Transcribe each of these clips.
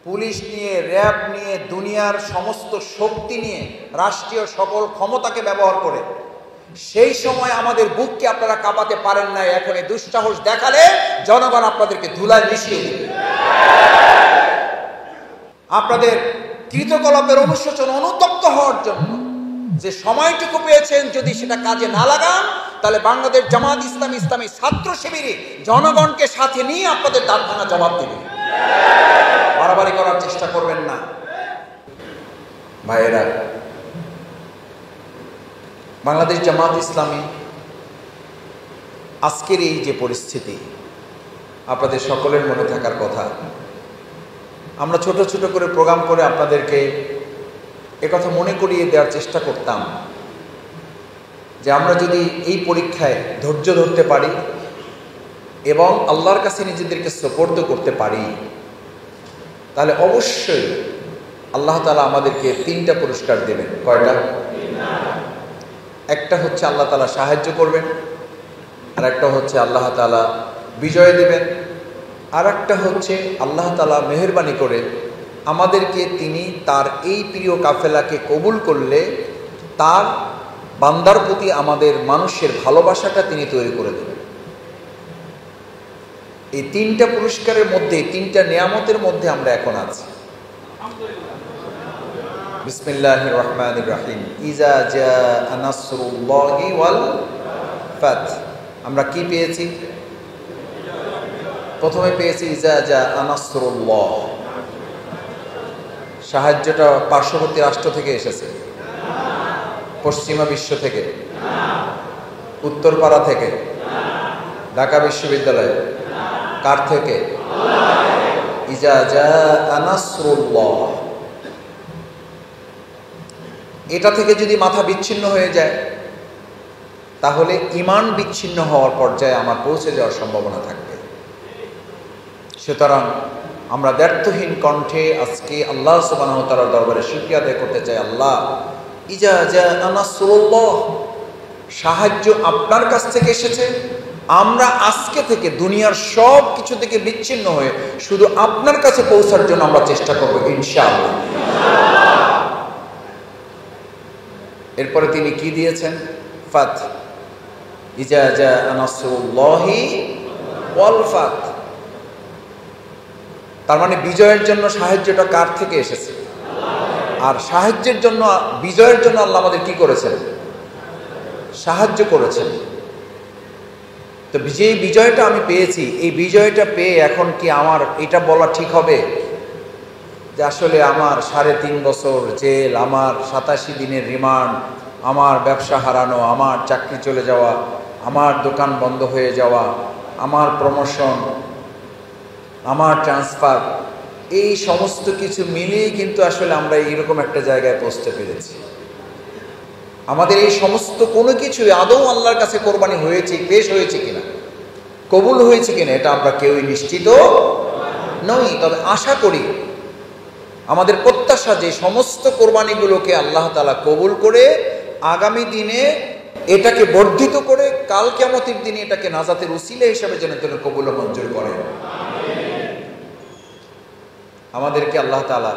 Police নিয়ে, RAB নিয়ে, দুনিয়ার সমস্ত শক্তি নিয়ে, রাষ্ট্রীয় সকল ক্ষমতাকে ব্যবহার করে সেই সময় আমাদের বুককে আপনারা কাঁপাতে পারেন না। এখন এই দুঃসাহস দেখালে জনগণ আপনাদেরকে ধুলায় মিশিয়ে দেবে। আপনাদের কৃতকলাপের অনুশোচন, অনুতপ্ত হওয়ার জন্য যে সময়টুকু পেয়েছেন, যদি সেটা কাজে না লাগান তাহলে বাংলাদেশ জামাত ইসলামী, ইসলামী ছাত্র শিবিরে জনগণকে সাথে নিয়ে আপনাদের দাঁত ভাঙা জবাব দেবে। বাড়াবাড়ি করার চেষ্টা করবেন না ভাইয়েরা। বাংলাদেশ জামাত ইসলামী আজকের এই যে পরিস্থিতি, আপনাদের সকলের মনে থাকার কথা। আমরা ছোট ছোট করে প্রোগ্রাম করে আপনাদেরকে একথা মনে করিয়ে দেওয়ার চেষ্টা করতাম যে আমরা যদি এই পরীক্ষায় ধৈর্য ধরতে পারি এবং আল্লাহর কাছে নিজেদেরকে সুপর্দ করতে পারি, তাহলে অবশ্যই আল্লাহ তাআলা আমাদেরকে 3টা পুরস্কার দেবেন। কয়টা? একটা হচ্ছে আল্লাহ তাআলা সাহায্য করবেন, আর একটা হচ্ছে আল্লাহ তাআলা বিজয় দেবেন, আর একটা হচ্ছে আল্লাহ তাআলা মেহেরবানি করে আমাদেরকে তিনি তার এই প্রিয় কাফেলাকে কবুল করলে তার বান্দার প্রতি আমাদের মানুষের ভালোবাসাটা তিনি তৈরি করে দেবেন। এই 3টা পুরস্কারের মধ্যে, 3টা নিয়ামতের মধ্যে আমরা এখন আছি। বিসমিল্লাহির রহমানির রহিম। ইজা জাআ নাসরুল্লাহি ওয়াল ফাত। আমরা কি পেয়েছি? প্রথমে পেয়েছি ইজা জাআ নাসরুল্লাহ। সাহায্যটা পার্শ্ববর্তী রাষ্ট্র থেকে এসেছে, পশ্চিমা বিশ্ব থেকে, উত্তরপাড়া থেকে, ঢাকা বিশ্ববিদ্যালয়, কার থেকে? ইজা জাআ নাসরুল্লাহ। এটা থেকে যদি মাথা বিচ্ছিন্ন হয়ে যায় তাহলে ঈমান বিচ্ছিন্ন হওয়ার পর্যায়ে আমার পৌঁছে যাওয়ার সম্ভাবনা থাকবে। সুতরাং আমরা দ্ব্যর্থহীন কণ্ঠে আজকে আল্লাহ সুবহানাহু ওয়া তাআলার দরবারে শুকরিয়া আদায় করতে চাই। আল্লাহ, ইজা জাআ নাসরুল্লাহ, সাহায্য আপনার কাছ থেকে এসেছে। আমরা আজকে থেকে দুনিয়ার সব কিছু থেকে বিচ্ছিন্ন হয়ে শুধু আপনার কাছে পৌঁছার জন্য আমরা চেষ্টা করব ইনশাআল্লাহ। এরপরে তিনি কি দিয়েছেন? ফাত। ইজা জাআ নাসরুল্লাহি ওয়াল ফাত। তার মানে বিজয়ের জন্য সাহায্যটা কার থেকে এসেছে? আর সাহায্যের জন্য, বিজয়ের জন্য আল্লাহ আমাদের কি করেছেন? সাহায্য করেছেন। তো যে বিজয়টা আমি পেয়েছি, এই বিজয়টা পেয়ে এখন কি আমার এটা বলা ঠিক হবে যে আসলে আমার 3.5 বছর জেল, আমার 87 দিনের রিমান্ড, আমার ব্যবসা হারানো, আমার চাকরি চলে যাওয়া, আমার দোকান বন্ধ হয়ে যাওয়া, আমার প্রমোশন, আমার ট্রান্সফার, এই সমস্ত কিছু মিলিয়ে কিন্তু আসলে আমরা এইরকম একটা জায়গায় পৌঁছতে পেরেছি। আমাদের এই সমস্ত কোনো কিছু আদৌ আল্লাহর কাছে কোরবানি হয়েছে, পেশ হয়েছে কিনা, কবুল হয়েছে কিনা, এটা আমরা কেউই নিশ্চিত নই। তবে আশা করি, আমাদের প্রত্যাশা যে সমস্ত কোরবানিগুলোকে আল্লাহ তাআলা কবুল করে আগামী দিনে এটাকে বর্ধিত করে কাল কিয়ামতের দিনে এটাকে নাজাতের উসিলা হিসেবে যেন তিনি কবুল ও মঞ্জুর করেন। আমাদেরকে আল্লাহ তাআলা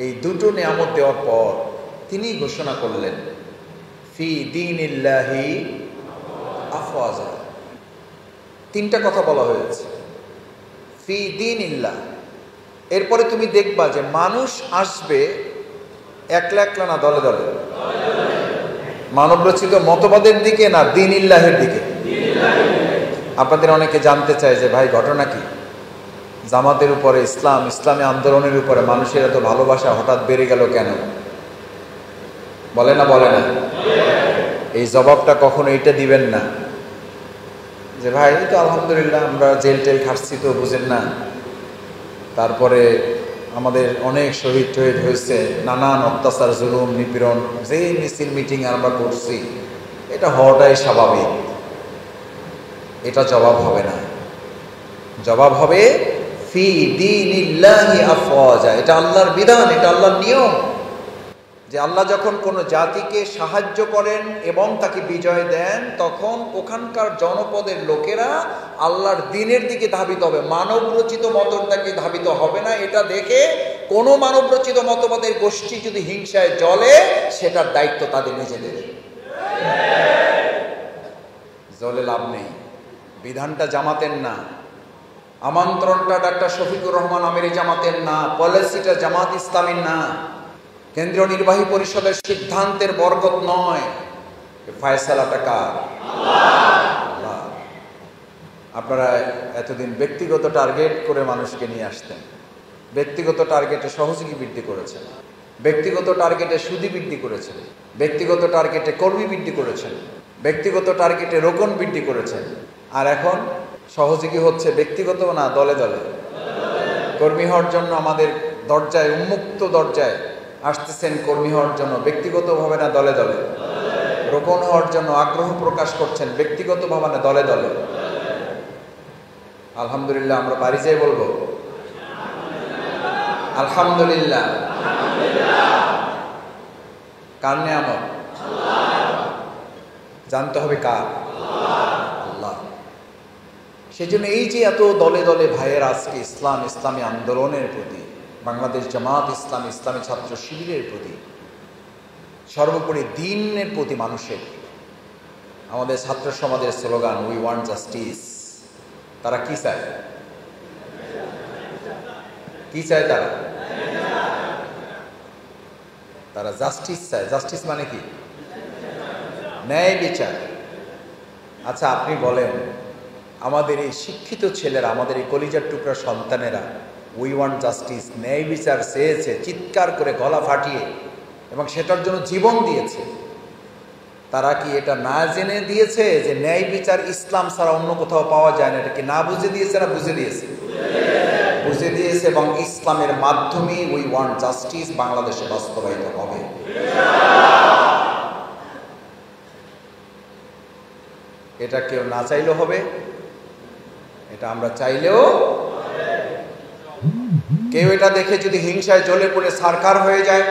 এই দুটো নিয়ামত দেওয়ার পর তিনি ঘোষণা করলেন, ফি দীনিল্লাহি আফওয়াজা। 3টা কথা বলা হয়েছে, ফি দীনিল্লাহ। এরপরে তুমি দেখবা যে মানুষ আসবে একলা একলা না দলে দলে, মানবরচিত মতবাদের দিকে না দীনিল্লাহের দিকে। আপনাদের অনেকে জানতে চায় যে ভাই ঘটনা কি, জামাতের উপরে, ইসলামী আন্দোলনের উপরে মানুষের এত ভালোবাসা হঠাৎ বেড়ে গেল কেন? বলে না? এই জবাবটা কখনো এইটা দিবেন না যে ভাই এই তো আলহামদুলিল্লাহ আমরা জেল টেল খাটছি, তো বুঝেন না, তারপরে আমাদের অনেক শহীদ হয়েছে, নানান অত্যাচার, জুলুম, নিপীড়ন, যে মিছিল মিটিং আমরা করছি, এটা হওয়াটাই স্বাভাবিক। এটা জবাব হবে না। জবাব হবে ফি দীনিল্লাহি আফওয়াজা। এটা আল্লাহর বিধান, এটা আল্লাহর নিয়ম যে আল্লাহ যখন কোনো জাতিকে সাহায্য করেন এবং তাকে বিজয় দেন, তখন ওখানকার জনপদের লোকেরা আল্লাহর দ্বীনের দিকে ধাবিত হবে, মানবরচিত মতবাদে ধাবিত হবে না। এটা দেখে কোনো মানবরচিত মতবাদের গোষ্ঠী যদি হিংসায় জ্বলে, সেটার দায়িত্ব তাদের নিজেদের। জ্বলে লাভ নেই। বিধানটা জামাতের না, আমন্ত্রণটা ডাক্তার শফিকুর রহমান আমিরি জামাতের না, পলিসিটা জামাত ইসলামীর না, কেন্দ্রীয় নির্বাহী পরিষদের সিদ্ধান্তের বরকত নয়, ফায়সালাটা কার? আল্লাহ। আপনারা এতদিন ব্যক্তিগত টার্গেট করে মানুষকে নিয়ে আসতেন, ব্যক্তিগত টার্গেটে সহযোগী বৃদ্ধি করেছেন, ব্যক্তিগত টার্গেটে সুদী বৃদ্ধি করেছেন, ব্যক্তিগত টার্গেটে কর্মী বৃদ্ধি করেছেন, ব্যক্তিগত টার্গেটে রোকন বৃদ্ধি করেছেন। আর এখন সহযোগী হচ্ছে ব্যক্তিগত না, দলে দলে। কর্মী হওয়ার জন্য আমাদের দরজায়, উন্মুক্ত দরজায় আসতেছেন কর্মী হওয়ার জন্য, ব্যক্তিগতভাবে না দলে দলে। রোপণ হওয়ার জন্য আগ্রহ প্রকাশ করছেন, ব্যক্তিগতভাবে না দলে দলে। আলহামদুলিল্লাহ। আমরা বাড়ি যেয়ে বলবো আলহামদুলিল্লাহ। কার নেয়ামত? জানতে হবে কার? আল্লাহ। সেজন্য এই যে এত দলে দলে ভাইয়ের আজকে ইসলাম, ইসলামী আন্দোলনের প্রতি, বাংলাদেশ জামাত ইসলামী, ইসলামী ছাত্র শিবিরের প্রতি, সর্বোপরি দ্বীনের প্রতি মানুষের, আমাদের ছাত্র সমাজের স্লোগান উই ওয়ান্ট জাস্টিস। তারা কি চায়? কি চায় তারা? তারা জাস্টিস চায়। জাস্টিস মানে কি? ন্যায় বিচার। আচ্ছা, আপনি বলেন, আমাদের এই শিক্ষিত ছেলেরা, আমাদের এই কলিজার টুকরা সন্তানেরা উই ওয়ান্ট জাস্টিস, ন্যায় বিচার চেয়েছে, চিৎকার করে গলা ফাটিয়ে, এবং সেটার জন্য জীবন দিয়েছে। তারা কি এটা না জেনে দিয়েছে যে ন্যায় বিচার ইসলাম ছাড়া অন্য কোথাও পাওয়া যায় না? এটা কি না বুঝে দিয়েছে না বুঝে দিয়েছে? বুঝে দিয়েছে। এবং ইসলামের মাধ্যমে উই ওয়ান্ট জাস্টিস বাংলাদেশে বাস্তবায়িত হবে। এটা কেউ না চাইলেও হবে, এটা আমরা চাইলেও। কেউ এটা দেখে যদি হিংসায় জ্বলে পড়ে সারকার হয়ে যায়,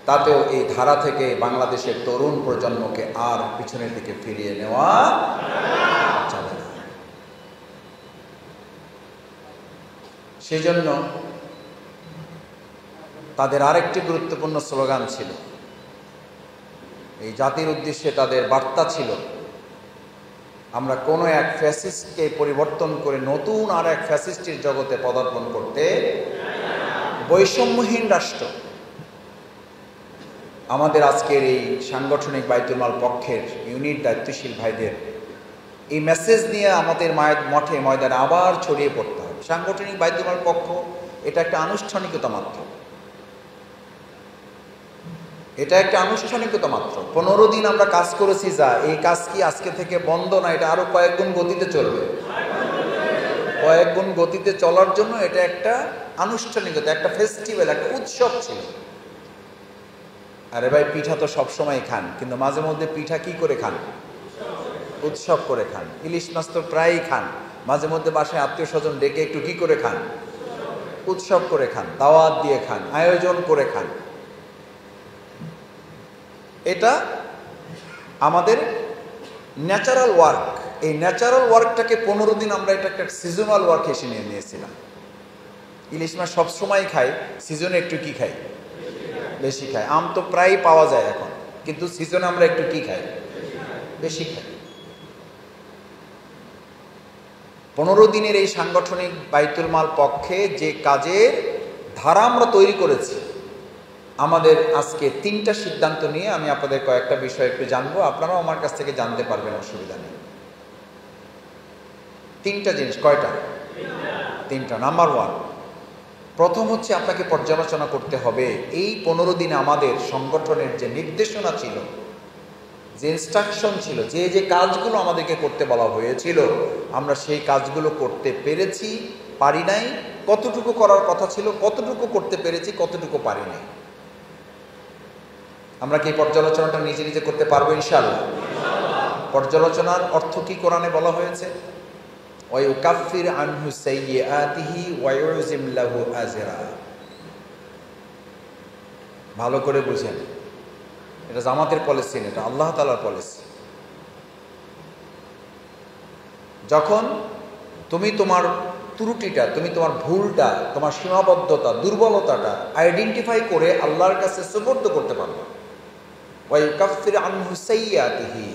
তাতেও এই ধারা থেকে বাংলাদেশের তরুণ প্রজন্মকে আর পিছনের দিকে ফিরিয়ে নেওয়া যাবে না। সেজন্য তাদের আরেকটি গুরুত্বপূর্ণ স্লোগান ছিল, এই জাতির উদ্দেশ্যে তাদের বার্তা ছিল, আমরা কোনো এক ফ্যাসিস্টকে পরিবর্তন করে নতুন আর এক ফ্যাসিস্টের জগতে পদার্পণ করতে, বৈষম্যহীন রাষ্ট্র। আমাদের আজকের এই সাংগঠনিক বাইতুল মাল পক্ষের ইউনিট দায়িত্বশীল ভাইদের এই মেসেজ নিয়ে আমাদের মঠে ময়দানে আবার ছড়িয়ে পড়তে হবে। সাংগঠনিক বাইতুল মাল পক্ষ এটা একটা আনুষ্ঠানিকতা মাত্র, এটা একটা আনুষ্ঠানিকতা মাত্র। 15 দিন আমরা কাজ করেছি, যা এই কাজ কি আজকে থেকে বন্ধ না, এটা আরো কয়েক গুণ গতিতে চলবে। কয়েক গুণ গতিতে চলার জন্য এটা একটা আনুষ্ঠানিকতা, একটা ফেস্টিভ্যাল, একটা উৎসব ছিল। আরে ভাই, পিঠা তো সবসময় খান, কিন্তু মাঝে মধ্যে পিঠা কি করে খান? উৎসব করে খান। ইলিশ মাছ তো প্রায়ই খান, মাঝে মধ্যে বাসায় আত্মীয় স্বজন ডেকে একটু কি করে খান? উৎসব করে খান, দাওয়াত দিয়ে খান, আয়োজন করে খান। এটা আমাদের ন্যাচারাল ওয়ার্ক। এই ন্যাচারাল ওয়ার্কটাকে 15 দিন আমরা এটা একটা সিজনাল ওয়ার্ক হিসেবে নিয়ে নিয়েছিলাম। ইলিশ মাছ সবসময় খাই, সিজনে একটু কি খাই? বেশি খাই। আম তো প্রায় পাওয়া যায় এখন, কিন্তু সিজনে আমরা একটু কি খাই? বেশি খাই। 15 দিনের এই সাংগঠনিক বাইতুল মাল পক্ষে যে কাজের ধারা আমরা তৈরি করেছি, আমাদের আজকে 3টা সিদ্ধান্ত নিয়ে আমি আপনাদের কয়েকটা বিষয় একটু জানবো, আপনারাও আমার কাছ থেকে জানতে পারবেন, অসুবিধা নেই। 3টা জিনিস। কয়টা? 3টা। নাম্বার 1, প্রথম হচ্ছে আপনাকে পর্যালোচনা করতে হবে এই 15 দিনে আমাদের সংগঠনের যে নির্দেশনা ছিল, যে ইনস্ট্রাকশন ছিল, যে যে কাজগুলো আমাদেরকে করতে বলা হয়েছিল, আমরা সেই কাজগুলো করতে পেরেছি, পারি নাই, কতটুকু করার কথা ছিল, কতটুকু করতে পেরেছি, কতটুকু পারি নাই। আমরা কি পর্যালোচনাটা নিজে নিজে করতে পারবো ইনশাআল্লাহ? পর্যালোচনার অর্থ কি কোরআনে বলা হয়েছে? ওয়ায়ুকাফির আনহু সাইয়্যাতিহি ওয়া ইউযিম লাহু আজরা। ভালো করে বুঝেন, এটা জামাতের পলিসি না, এটা আল্লাহ তাআলার পলিসি। যখন তুমি তোমার ত্রুটিটা, তুমি তোমার ভুলটা, তোমার সীমাবদ্ধতা, দুর্বলতাটা আইডেন্টিফাই করে আল্লাহর কাছে সুপর্দ করতে পারবে, ওয়াইকাফির আনহু সাইয়্যাতিহি,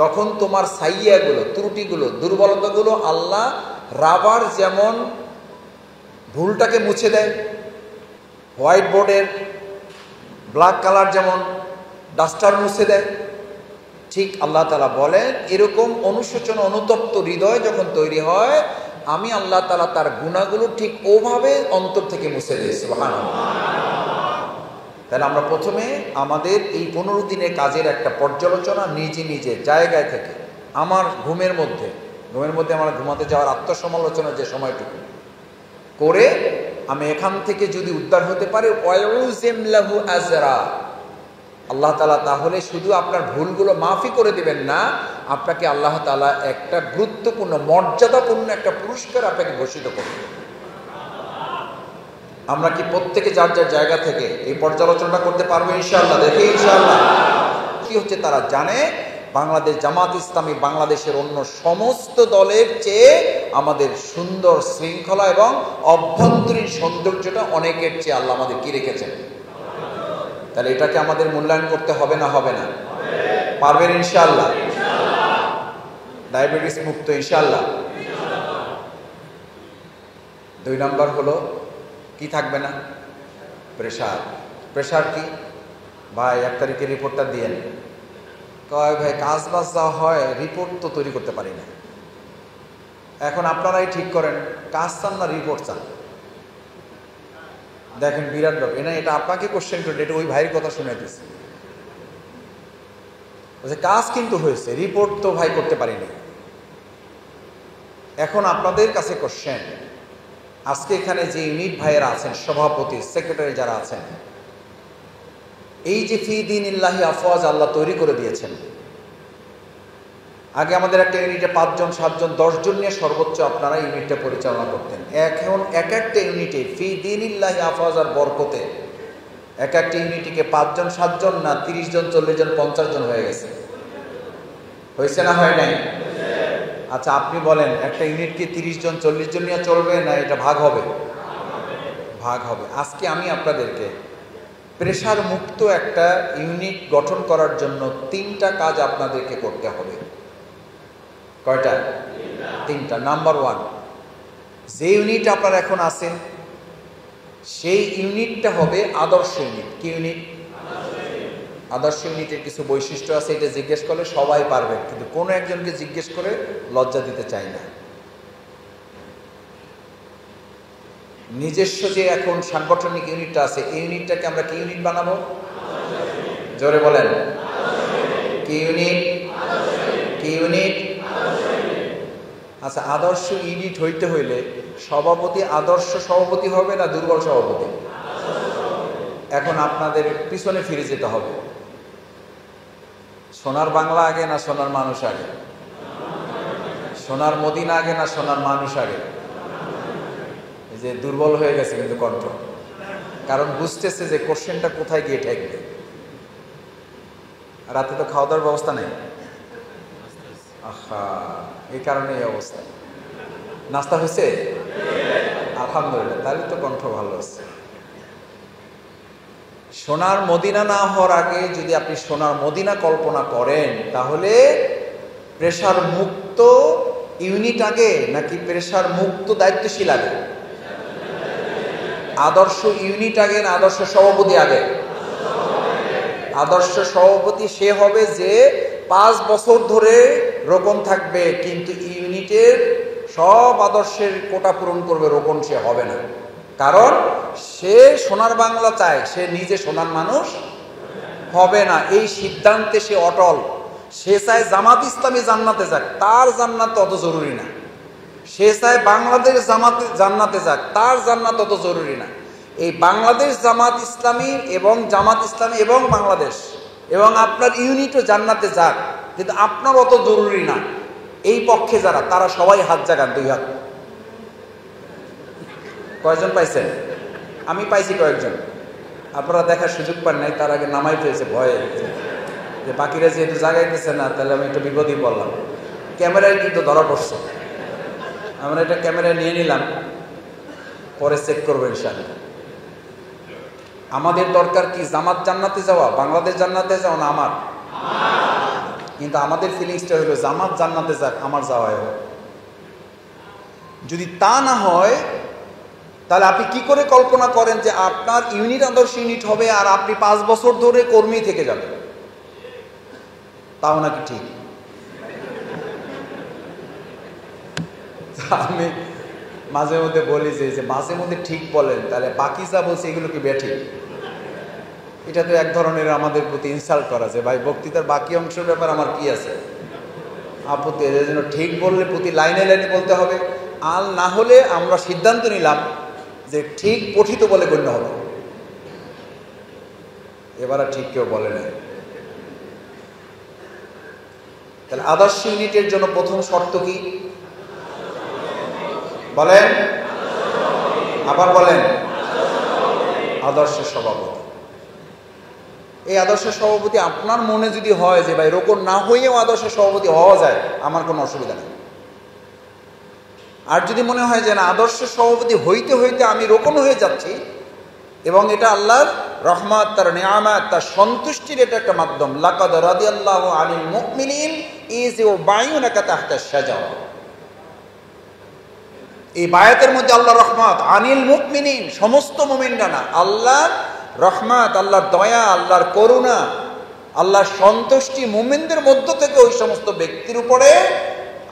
তখন তোমার সাইয়্যাগুলো, ত্রুটিগুলো, দুর্বলতাগুলো আল্লাহ রাবার যেমন ভুলটাকে মুছে দেয়, হোয়াইট বোর্ডের ব্ল্যাক কালার যেমন ডাস্টার মুছে দেয়, ঠিক আল্লাহ তাআলা বলেন এরকম অনুশোচনা অনুতপ্ত হৃদয় যখন তৈরি হয়, আমি আল্লাহ তাআলা তার গুনাহগুলো ঠিক ওভাবে অন্তর থেকে মুছে দিই। সুবহানাল্লাহ। তাহলে আমরা প্রথমে আমাদের এই 15 দিনের কাজের একটা পর্যালোচনা নিজে জায়গায় থেকে, আমার ঘুমের মধ্যে আমার ঘুমাতে যাওয়ার আত্মসমালোচনার যে সময়টুকু করে আমি এখান থেকে যদি উদ্ধার হতে পারে, ওয়ায়ুজিম লাহু আজরা, আল্লাহ তাআলা তাহলে শুধু আপনার ভুলগুলো মাফি করে দিবেন না, আপনাকে আল্লাহ তাআলা একটা গুরুত্বপূর্ণ মর্যাদাপূর্ণ একটা পুরস্কার আপনাকে ঘোষিত করবেন। আমরা কি প্রত্যেকে যার যার জায়গা থেকে এই পর্যালোচনা করতে পারবো ইনশাআল্লাহ? দেখি ইনশাআল্লাহ। কি হচ্ছে তারা জানে, বাংলাদেশ জামাত ইসলামী বাংলাদেশের অন্য সমস্ত দলের চেয়ে আমাদের সুন্দর শৃঙ্খলা এবং অভ্যন্তরীণ সৌন্দর্যটা অনেকের চেয়ে আল্লাহ আমাদের কি রেখেছেন। তাহলে এটাকে আমাদের মূল্যায়ন করতে হবে না? হবে না? পারবেন ইনশাআল্লাহ? ডায়াবেটিস মুক্ত ইনশাআল্লাহ। 2 নাম্বার হলো কি থাকবে না? প্রেশার। প্রেশার কি ভাই? 1 তারিখে রিপোর্টটা দিয়েন। কয় ভাই কাজ বাজ যা হয় রিপোর্ট তো তৈরি করতে পারি না। এখন আপনারাই ঠিক করেন, কাজ চান না রিপোর্ট চান? দেখেন বিরাট ব্যাপার। এটা আপনাকে কোশ্চেন করে, এটা ওই ভাইয়ের কথা শুনে দিচ্ছে। কাজ কিন্তু হয়েছে, রিপোর্ট তো ভাই করতে পারিনি। এখন আপনাদের কাছে কোশ্চেন, আজকে এখানে যে ইউনিট ভাইয়েরা আছেন, সভাপতি, সেক্রেটারি যারা আছেন, এই যে ফি দীনিল্লাহি আফওয়াজ আল্লাহ তৈরি করে দিয়েছেন। আগে আমাদের একটা ইউনিটে 5 জন 7 জন 10 জন নিয়ে সর্বোচ্চ আপনারা ইউনিটটা পরিচালনা করতেন। এখন একটা ইউনিটে ফি দীনিল্লাহি আফওয়াজ আর বরকতে একটা ইউনিটিকে 5 জন 7 জন না 30 জন 40 জন 50 জন হয়ে গেছে। হয়েছে না হয় নাই? আচ্ছা আপনি বলেন, একটা ইউনিট কি 30 জন 40 জন নিয়ে চলবে না এটা ভাগ হবে? ভাগ হবে। আজকে আমি আপনাদেরকে প্রেশার মুক্ত একটা ইউনিট গঠন করার জন্য 3টা কাজ আপনাদেরকে করতে হবে। কয়টা? 3টা। নাম্বার 1, যে ইউনিট আপনার এখন আছে সেই ইউনিটটা হবে আদর্শ ইউনিট। কি ইউনিট? আদর্শ ইউনিটের কিছু বৈশিষ্ট্য আছে, এটা জিজ্ঞেস করলে সবাই পারবে, কিন্তু কোনো একজনকে জিজ্ঞেস করে লজ্জা দিতে চাই না। নিজস্ব যে এখন সাংগঠনিক ইউনিটটা আছে, এই ইউনিটটাকে আমরা কি ইউনিট বানাবো? জোরে বলেন, কি ইউনিট? কি ইউনিট? আচ্ছা, আদর্শ ইউনিট হইতে হইলে সভাপতি আদর্শ সভাপতি হবে না দুর্বল সভাপতি? এখন আপনাদের পিছনে ফিরে যেতে হবে। সোনার বাংলা আগে না সোনার মানুষ আগে? সোনার মদিনা আগে না সোনার মানুষ আগে? এই যে দুর্বল হয়ে গেছে কিন্তু কণ্ঠ, কারণ বুঝতেছে যে কোশ্চেনটা কোথায় গিয়ে ঠেকবে। রাতে তো খাওয়া দাওয়ার ব্যবস্থা নেই। আহা, এই কারণে এই অবস্থা। নাস্তা হয়েছে? আলহামদুলিল্লাহ, তাহলে তো কণ্ঠ ভালো আছে। সোনার মদিনা না হওয়ার আগে যদি আপনি সোনার মদিনা কল্পনা করেন, তাহলে প্রেশার মুক্ত ইউনিট আগে নাকি প্রেশার মুক্ত দায়িত্বশীল আগে? আদর্শ ইউনিট আগে না আদর্শ সভাপতি আগে? আদর্শ সভাপতি সে হবে যে 5 বছর ধরে রোকন থাকবে, কিন্তু ইউনিটের সব আদর্শের কোটা পূরণ করবে, রোকন সে হবে না। কারণ সে সোনার বাংলা চায়, সে নিজে সোনার মানুষ হবে না, এই সিদ্ধান্তে সে অটল। সে চায় জামাত ইসলামী জান্নাতে যাক, তার জান্নাত অত জরুরি না। সে চায় বাংলাদেশ জান্নাতে যাক, তার জান্নাত অত জরুরি না। এই বাংলাদেশ জামাত ইসলামী এবং জামাত ইসলামী এবং বাংলাদেশ এবং আপনার ইউনিটও জান্নাতে যাক, কিন্তু আপনার অত জরুরি না। এই পক্ষে যারা, তারা সবাই হাত জাগান, 2 হাত। কয়জন পাইছেন? আমি পাইছি কয়েকজন। আপনারা দেখার সুযোগ পান নাই, তার আগে নামাই ফেলছে ভয়ে, যে বাকিরা যেহেতু জাগাইতেছে না তাহলে আমি একটু বিপদেই পড়লাম। ক্যামেরায় কিন্তু ধরা পড়ছে, আমরা এটা ক্যামেরায় নিয়ে নিলাম, পরে চেক করবো ইনশাআল্লাহ। আমাদের দরকার কি জামাত জান্নাতে যাওয়া, বাংলাদেশ জান্নাতে যাওয়া না আমার? কিন্তু আমাদের ফিলিংসটা হলো জামাত জান্নাতে যাক, আমার যাওয়াই হোক। যদি তা না হয় তাহলে আপনি কি করে কল্পনা করেন যে আপনার ইউনিট আদর্শ ইউনিট হবে আর আপনি 5 বছর ধরে কর্মী থেকে যাবেন? তাও নাকি ঠিক? আমি মাঝে মধ্যে বলি যে মাঝে মধ্যে ঠিক বলেন, তাহলে বাকি যা বলছে এগুলো কি বেঠিক? এটা তো এক ধরনের আমাদের প্রতি ইনসাল্ট করা, যে ভাই বক্তৃতার বাকি অংশের ব্যাপার আমার কি আছে আপত্তি? এর জন্য ঠিক বললে প্রতি লাইনে লাইনে বলতে হবে, আর না হলে আমরা সিদ্ধান্ত নিলাম যে ঠিক পঠিত বলে গণ্য হবে। এবার আর ঠিক কেউ বলে না। তাহলে আদর্শ ইউনিটের জন্য প্রথম শর্ত কি বলেন? আবার বলেন, আদর্শ সভাপতি। এই আদর্শ সভাপতি আপনার মনে যদি হয় যে ভাই রোকন না হইয়েও আদর্শ সভাপতি হওয়া যায়, আমার কোনো অসুবিধা নেই। আর যদি মনে হয় যে না, আদর্শ সভাপতি হইতে হইতে আমি রোকন হয়ে যাচ্ছি এবং এটা আল্লাহর রহমত, তার নিয়ামত, তার সন্তুষ্টির এটা একটা মাধ্যম, লাকাদ রাদিয়াল্লাহু আনিল মুমিনিন ইয ইউবাইউনাকা তাহতা শাজারা, এই বায়াতের মধ্যে আল্লাহর রহমত, আনিল মুমিনিন সমস্ত মুমিনরা না, আল্লাহর রহমত, আল্লাহর দয়া, আল্লাহর করুণা, আল্লাহর সন্তুষ্টি মুমিনদের মধ্য থেকে ওই সমস্ত ব্যক্তির উপরে,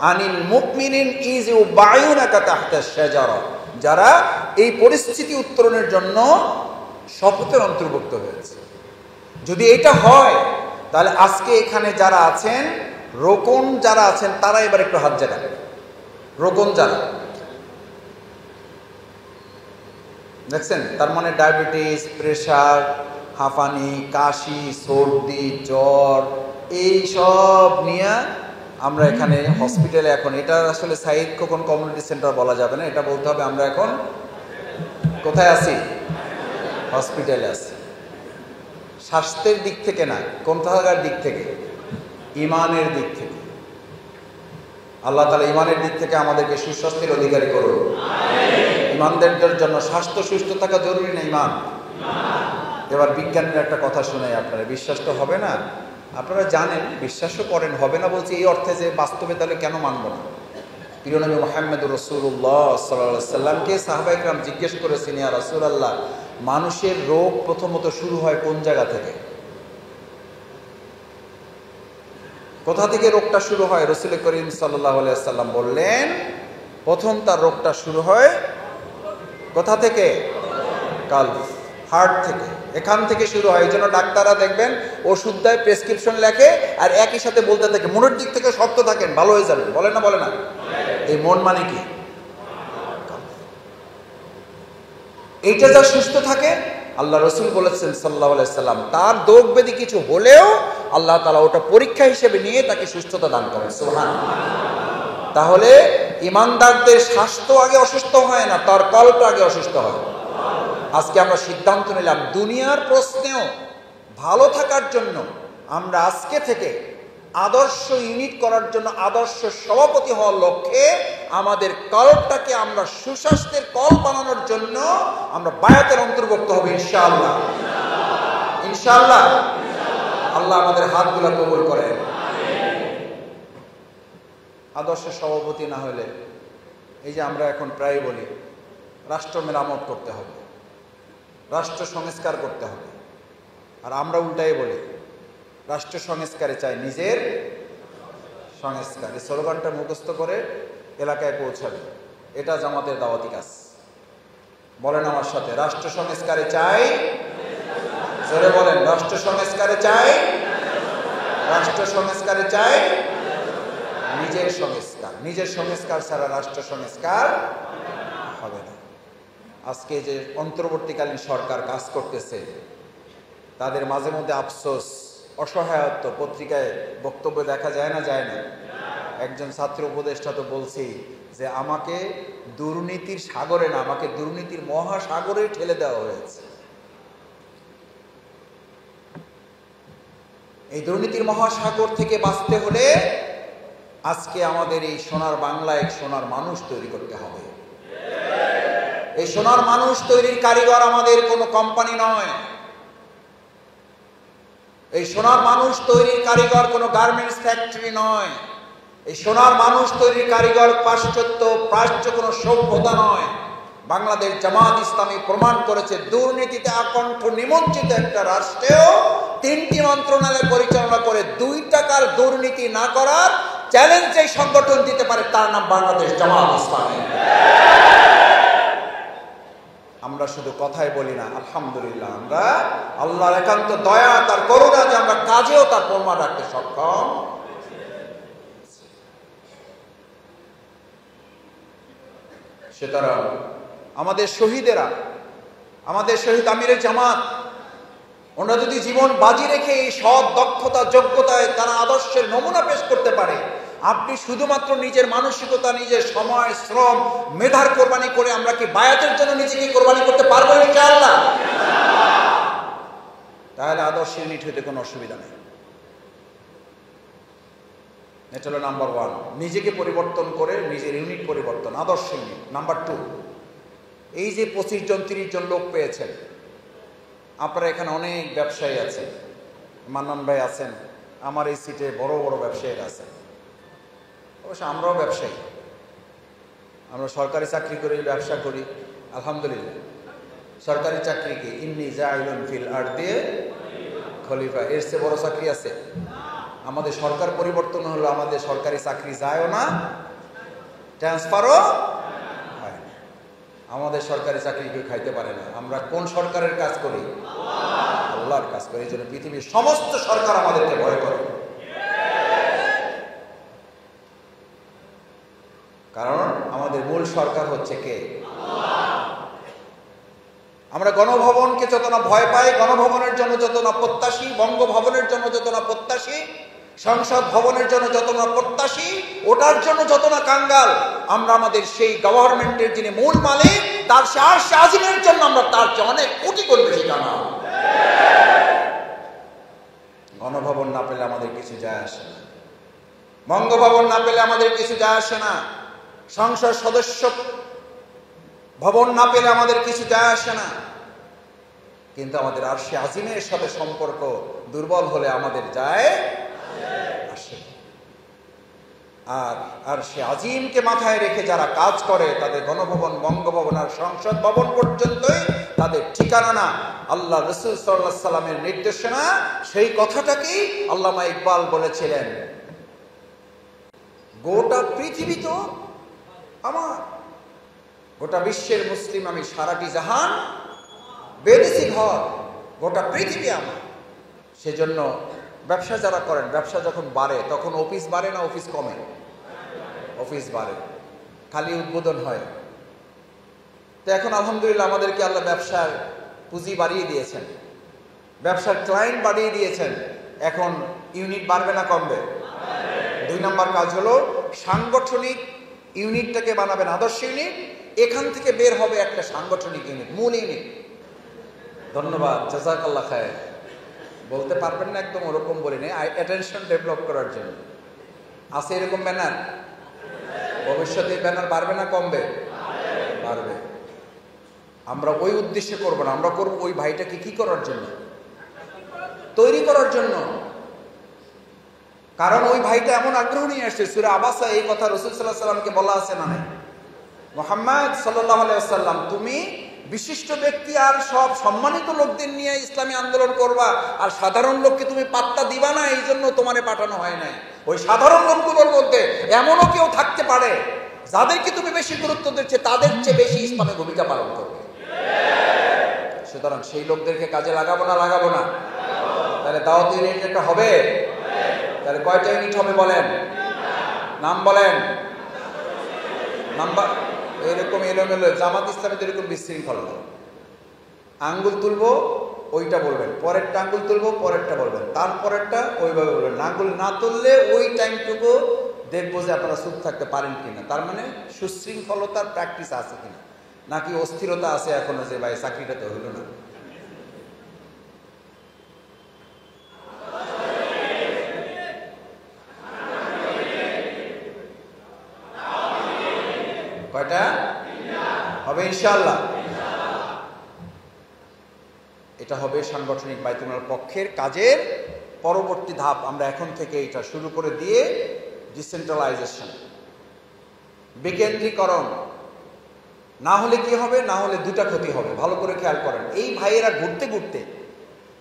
আনিল মুমিনিন ইয ইউবাইউনাকা তাহতা শাজারা, যারা এই পরিস্থিতি উত্তরণের জন্য শপথের অন্তর্ভুক্ত হয়েছে। যদি এটা হয় তাহলে আজকে এখানে যারা আছেন রোকন যারা আছেন তারা এবার একটু হাত জাগান। রোকন যারা দেখছেন, তার মানে ডায়াবেটিস, প্রেশার, হাঁপানি, কাশি, সর্দি, জ্বর, এই সব নিয়ে আমরা এখানে হসপিটালে, এখন এটা আসলে সাইদ খোকন কমিউনিটি সেন্টার বলা যাবে না, এটা বলতে হবে আমরা এখন কোথায় আছি? হসপিটালে আছি। স্বাস্থ্যের দিক থেকে না, কোন থাকার দিক থেকে? ইমানের দিক থেকে। আল্লাহ তাআলা ইমানের দিক থেকে আমাদেরকে সুস্বাস্থ্যের অধিকারী করুন। ইমানদারদের জন্য স্বাস্থ্য সুস্থ থাকা জরুরি না? ইমান। এবার বিজ্ঞানের একটা কথা শোনাই, আপনারা বিশ্বাস তো হবে না, আপনারা জানেন, বিশ্বাসও করেন, হবে না বলছি এই অর্থে যে বাস্তবে তাহলে কেন মানব না। প্রিয় নবী মুহাম্মদুর রাসূলুল্লাহ সাল্লাল্লাহু আলাইহি সাল্লামকে সাহাবায়ে কেরাম জিজ্ঞেস করেছেন, ইয়া রাসূলুল্লাহ, মানুষের রোগ প্রথমত শুরু হয় কোন জায়গা থেকে? কোথা থেকে রোগটা শুরু হয়? রাসূল করিম সাল্লাল্লাহু আলাইহি সাল্লাম বললেন, প্রথম তার রোগটা শুরু হয় কোথা থেকে? কাল্ব, হার্ট থেকে, এখান থেকে শুরু হয়। এই জন্য ডাক্তাররা দেখবেন ওষুধ দেয়, প্রেসক্রিপশন লেখে, আর একই সাথে বলতে থাকে মনের দিক থেকে শক্ত থাকেন, ভালো হয়ে যাবেন। বলে না? বলে না? এই মন মানে কি? এইটা যা সুস্থ থাকে, আল্লাহ রসুল বলেছেন সাল্লাল্লাহু আলাইহি সাল্লাম, তার দোগ ব্যাধি কিছু হলেও আল্লাহ তাআলা ওটা পরীক্ষা হিসেবে নিয়ে তাকে সুস্থতা দান করেন। সুবহানাল্লাহ। তাহলে ইমানদারদের স্বাস্থ্য আগে অসুস্থ হয় না, তার কলটা আগে অসুস্থ হয়। আজকে আমরা সিদ্ধান্ত নিলাম দুনিয়ার প্রশ্নেও ভালো থাকার জন্য আমরা আজকে থেকে আদর্শ ইউনিট করার জন্য, আদর্শ সভাপতি হওয়ার লক্ষ্যে আমাদের কলটাকে আমরা সুস্বাস্থ্যের কল বানানোর জন্য আমরা বায়াতের অন্তর্ভুক্ত হবে ইনশাআল্লাহ। ইনশাআল্লাহ। আল্লাহ আমাদের হাতগুলো কবুল করেন। আদর্শ সভাপতি না হলে, এই যে আমরা এখন প্রায় বলি রাষ্ট্র মেরামত করতে হবে, রাষ্ট্র সংস্কার করতে হবে, আর আমরা উল্টাই বলি রাষ্ট্র সংস্কারে চাই নিজের সংস্কার। এই স্লোগানটা মুখস্থ করে এলাকায় পৌঁছাবে, এটা জামাতের দাওয়াতি কাজ। বলেন আমার সাথে, রাষ্ট্র সংস্কারে চাই, জোরে বলেন, রাষ্ট্র সংস্কারে চাই, রাষ্ট্র সংস্কারে চাই নিজের সংস্কার। নিজের সংস্কার ছাড়া রাষ্ট্র সংস্কার হবে না। আজকে যে অন্তর্বর্তীকালীন সরকার কাজ করতেছে, তাদের মাঝে মধ্যে আফসোস, অসহায়ত্ব, পত্রিকায় বক্তব্য দেখা যায় না? যায় না? একজন ছাত্র উপদেষ্টা তো বলছি যে আমাকে দুর্নীতির সাগরে না, আমাকে দুর্নীতির মহাসাগরে ঠেলে দেওয়া হয়েছে। এই দুর্নীতির মহাসাগর থেকে বাঁচতে হলে আজকে আমাদের এই সোনার বাংলায় সোনার মানুষ তৈরি করতে হবে। এই সোনার মানুষ তৈরির কারিগর আমাদের কোনো কোম্পানি নয়। এই সোনার মানুষ তৈরির কারিগর কোনো গার্মেন্টস ফ্যাক্টরি নয়। এই সোনার মানুষ তৈরির কারিগর প্রাচ্য কোনো সভ্যতা নয়। বাংলাদেশ জামাত ইসলামী প্রমাণ করেছে দুর্নীতিতে আকণ্ঠ নিমজ্জিত একটা রাষ্ট্রেও 3টি মন্ত্রণালয় পরিচালনা করে 2 টাকার দুর্নীতি না করার চ্যালেঞ্জ এই সংগঠন দিতে পারে, তার নাম বাংলাদেশ জামাত ইসলামী। আমরা শুধু কথাই বলি না, আলহামদুলিল্লাহ আমরা আল্লাহর একান্ত দয়া, তার করুণা যে আমরা কাজেও তার প্রমাণ রাখতে সক্ষম। সুতরাং আমাদের শহীদেরা, আমাদের শহীদ আমিরে জামাত, ওনারা যদি জীবন বাজি রেখে এই সৎ দক্ষতা যোগ্যতায় তারা আদর্শের নমুনা পেশ করতে পারে, আপনি শুধুমাত্র নিজের মানসিকতা, নিজের সময়, শ্রম, মেধার কোরবানি করে আমরা কি বায়াতের জন্য নিজেকে কোরবানি করতে পারবো ইনশাআল্লাহ? তাহলে আদর্শ ইউনিট হইতে কোনো অসুবিধা নেই। এটা হলো নাম্বার 1, নিজেকে পরিবর্তন করে নিজের ইউনিট পরিবর্তন, আদর্শ ইউনিট। নাম্বার 2, এই যে 25 জন 30 জন লোক পেয়েছেন, আপনারা এখানে অনেক ব্যবসায়ী আছেন, মান্নান ভাই আছেন, আমার এই সিটে বড় বড় ব্যবসায়ীরা আছেন। অবশ্য আমরাও ব্যবসায়ী, আমরা সরকারি চাকরি করি, ব্যবসা করি, আলহামদুলিল্লাহ। সরকারি চাকরিকে ইন্নী জাইলুন ফিল আরদি খলিফা, এর চেয়ে বড় চাকরি আছে? আমাদের সরকার পরিবর্তন হলো, আমাদের সরকারি চাকরি যায়ও না, ট্রান্সফারও হয় না। আমাদের সরকারি চাকরি কেউ খাইতে পারে না। আমরা কোন সরকারের কাজ করি? আল্লাহর কাজ করি। এই জন্য পৃথিবীর সমস্ত সরকার আমাদেরকে ভয় করে, কারণ আমাদের মূল সরকার হচ্ছে কে? আমরা গণভবনকে যত না ভয় পাই, গণভবনের জন্য যত না প্রত্যাশী, বঙ্গভবনের জন্য যত না প্রত্যাশী, সংসদ ভবনের জন্য যত না প্রত্যাশী, ওটার জন্য যত না কাঙ্গাল, আমরা আমাদের সেই গভর্নমেন্টের যিনি মূল মালিক তার আরশে আজিমের জন্য আমরা তার চেয়ে অনেক কোটি গুণ বেশি জানা। গণভবন না পেলে আমাদের কিছু যায় আসে না, বঙ্গভবন না পেলে আমাদের কিছু যায় আসে না, সংসদ সদস্য ভবন না পেলে আমাদের কিছু যায় আসে না, কিন্তু আমাদের আরশে আজিমের সাথে সম্পর্ক দুর্বল হলে আমাদের যায় আসে। আর আরশে আজিমকে মাথায় রেখে যারা কাজ করে তাদের গণভবন, বঙ্গভবন আর সংসদ ভবন পর্যন্তই তাদের ঠিকানা না, আল্লাহ রাসূল সাল্লাল্লাহু আলাইহি সাল্লামের নির্দেশনা। সেই কথাটাকেই আল্লামা ইকবাল বলেছিলেন, গোটা পৃথিবী তো আমার, গোটা বিশ্বের মুসলিম আমি, সারাটি জাহান বেদেশি ঘর, গোটা পৃথিবী আমার। সেজন্য ব্যবসা যারা করেন, ব্যবসা যখন বাড়ে তখন অফিস বাড়ে না অফিস কমে? অফিস বাড়ে, খালি উদ্বোধন হয়। তো এখন আলহামদুলিল্লাহ আমাদেরকে আল্লাহ ব্যবসার পুঁজি বাড়িয়ে দিয়েছেন, ব্যবসার ক্লায়েন্ট বাড়িয়ে দিয়েছেন। এখন ইউনিট বাড়বে না কমবে? 2 নম্বর কাজ হলো সাংগঠনিক ইউনিটটাকে বানাবেন আদর্শ ইউনিট, এখান থেকে বের হবে একটা সাংগঠনিক ইউনিট, মূল ইউনিট। ধন্যবাদ, জাযাকাল্লাহ খায়ের। বলতে পারবেন না একদম ওরকম বলিনি, অ্যাটেনশন ডেভেলপ করার জন্য আছে এরকম ব্যানার। ভবিষ্যতে ব্যানার বাড়বে না কমবে? বাড়বে। আমরা ওই উদ্দেশ্যে করব না, আমরা করব ওই ভাইটাকে কি করার জন্য? তৈরি করার জন্য। কারণ ওই ভাইটা এমন আগ্রহ নিয়ে আসছে। সূরা আবাসা এই কথা রাসূল সাল্লাল্লাহু আলাইহি ওয়াসাল্লামকে বলা আছে না নাই? মুহাম্মদ সাল্লাল্লাহু আলাইহি ওয়াসাল্লাম, তুমি বিশিষ্ট ব্যক্তি আর সব সম্মানিত লোকদের নিয়ে ইসলামী আন্দোলন করবা, আর সাধারণ লোককে তুমি পাত্তা দিবা না, এই জন্য তোমারে পাঠানো হয় নাই। ওই সাধারণ লোকগুলোর মধ্যে এমনও কেউ থাকতে পারে যাদেরকে তুমি বেশি গুরুত্ব দিচ্ছে, তাদের চেয়ে বেশি ইসলামে ভূমিকা পালন করবে। সুতরাং সেই লোকদেরকে কাজে লাগাবো না লাগাবো না? তাহলে দাওয়াত ইউনিটটা হবে। তাহলে কয়টা ইউনিট হবে বলেন? নাম বলেন। নাম্বার এরকম এলোমেলো, জামাত ইসলামে এরকম বিশৃঙ্খল না। আঙ্গুল তুলবো ওইটা বলবেন, পরেরটা আঙ্গুল তুলবো পরেরটা বলবেন, তারপরেরটা ওইভাবে বলবেন। আঙ্গুল না তুললে ওই টাইমটুকু দেখবো যে আপনারা চুপ থাকতে পারেন কিনা, তার মানে সুশৃঙ্খলতার প্র্যাকটিস আছে কিনা, নাকি অস্থিরতা আছে এখনো যে ভাই চাকরিটা তো হইল না। ইনশাআল্লাহ। এটা হবে সাংগঠনিক বাইতুল মালের পক্ষের কাজের পরবর্তী ধাপ। আমরা এখন থেকে এটা শুরু করে দিয়ে ডিসেন্ট্রালাইজেশন, বিকেন্দ্রীকরণ না হলে কি হবে, না হলে দুটা ক্ষতি হবে। ভালো করে খেয়াল করেন, এই ভাইয়েরা ঘুরতে ঘুরতে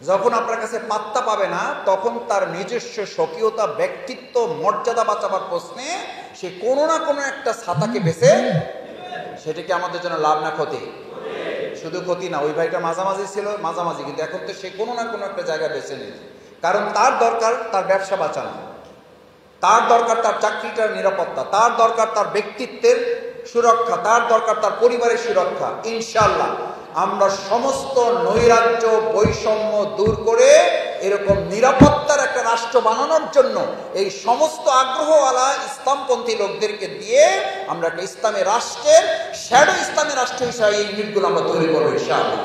যখন আপনার কাছে পাত্তা পাবে না, তখন তার নিজস্ব স্বকীয়তা, ব্যক্তিত্ব, মর্যাদা বাঁচাবার প্রশ্নে সে কোনো না কোনো একটা ছাতাকে বেছে, সেটা কি আমাদের জন্য লাভ না ক্ষতি? শুধু ক্ষতি না, ওই ভাইটা মাঝামাঝি ছিল, মাঝামাঝি, কিন্তু এখন তো সে কোনো না কোনো একটা জায়গা বেছে নিয়েছে। কারণ তার দরকার তার ব্যবসা বাঁচানো, তার দরকার তার চাকরিটার নিরাপত্তা, তার দরকার তার ব্যক্তিত্বের সুরক্ষা, তার দরকার তার পরিবারের সুরক্ষা। ইনশাআল্লাহ আমরা সমস্ত নৈরাজ্য, বৈষম্য দূর করে এরকম নিরাপত্তার একটা রাষ্ট্র বানানোর জন্য এই সমস্ত আগ্রহওয়ালা ইসলামপন্থী লোকদেরকে দিয়ে আমরা একটা ইসলামী রাষ্ট্রের, শ্যাডো ইসলামী রাষ্ট্র হিসাবে এই ইউনিটগুলো আমরা তৈরি করবো ইনশাআল্লাহ।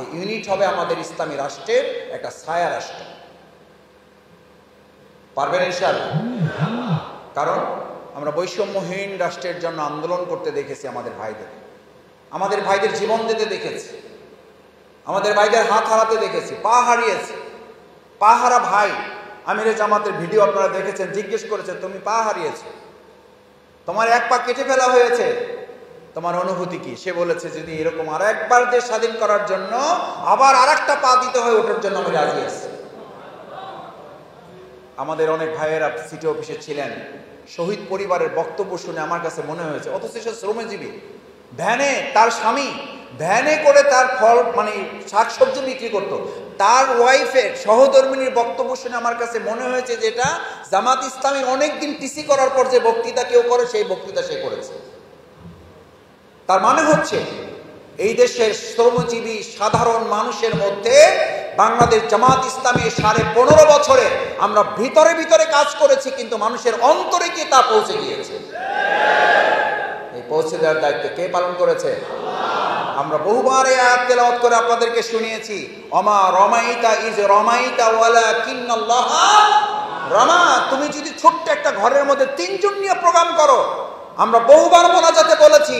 এই ইউনিট হবে আমাদের ইসলামী রাষ্ট্রের একটা ছায়া রাষ্ট্র। পারবেন ইনশাআল্লাহ? কারণ আমরা বৈষম্যহীন রাষ্ট্রের জন্য আন্দোলন করতে দেখেছি আমাদের ভাইদের জীবন দিতে দেখেছি, আমাদের ভাইদের হাত হারাতে দেখেছি, পা হারিয়েছে। পা হারা ভাই আমিরে জামাতের ভিডিও আপনারা দেখেছেন, জিজ্ঞেস করেছে তুমি পা হারিয়েছো, তোমার এক পা কেটে ফেলা হয়েছে, তোমার অনুভূতি কি? সে বলেছে যদি এরকম আর একবার দেশ স্বাধীন করার জন্য আবার আর একটা পা দিতে হয়, ওটার জন্য আমি রাজি আছি। আমাদের অনেক ভাইয়েরা সিটি অফিসে ছিলেন, শহীদ পরিবারের বক্তব্য শুনে আমার কাছে মনে হয়েছে, অথচ সে শ্রমজীবী, ভ্যানে তার স্বামী ভ্যানে করে তার ফল মানে শাকসবজি বিক্রি করতো, তার ওয়াইফের সহধর্মিনীর বক্তব্য শুনে আমার কাছে মনে হয়েছে যে এটা জামাত ইসলামী অনেকদিন টিসি করার পর যে বক্তৃতা কেউ করে সেই বক্তৃতা সে করেছে। তার মানে হচ্ছে এই দেশের শ্রমজীবী সাধারণ মানুষের মধ্যে বাংলাদেশ জামাত ইসলামী 15.5 বছরে আমরা ভিতরে ভিতরে কাজ করেছি, কিন্তু মানুষের অন্তরে কি তা পৌঁছে গিয়েছে? এই পৌঁছে দেওয়ার দায়িত্ব কে পালন করেছে? আমরা বহুবার এই আয়াত তেলাওয়াত করে আপনাদেরকে শুনিয়েছি, অমা রমাইতা ইজ রমাইতা ওয়ালাকিন্নাল্লাহ রমা। তুমি যদি ছোট্ট একটা ঘরের মধ্যে 3 জন নিয়ে প্রোগ্রাম করো, আমরা বহুবার মোনাজাতে বলেছি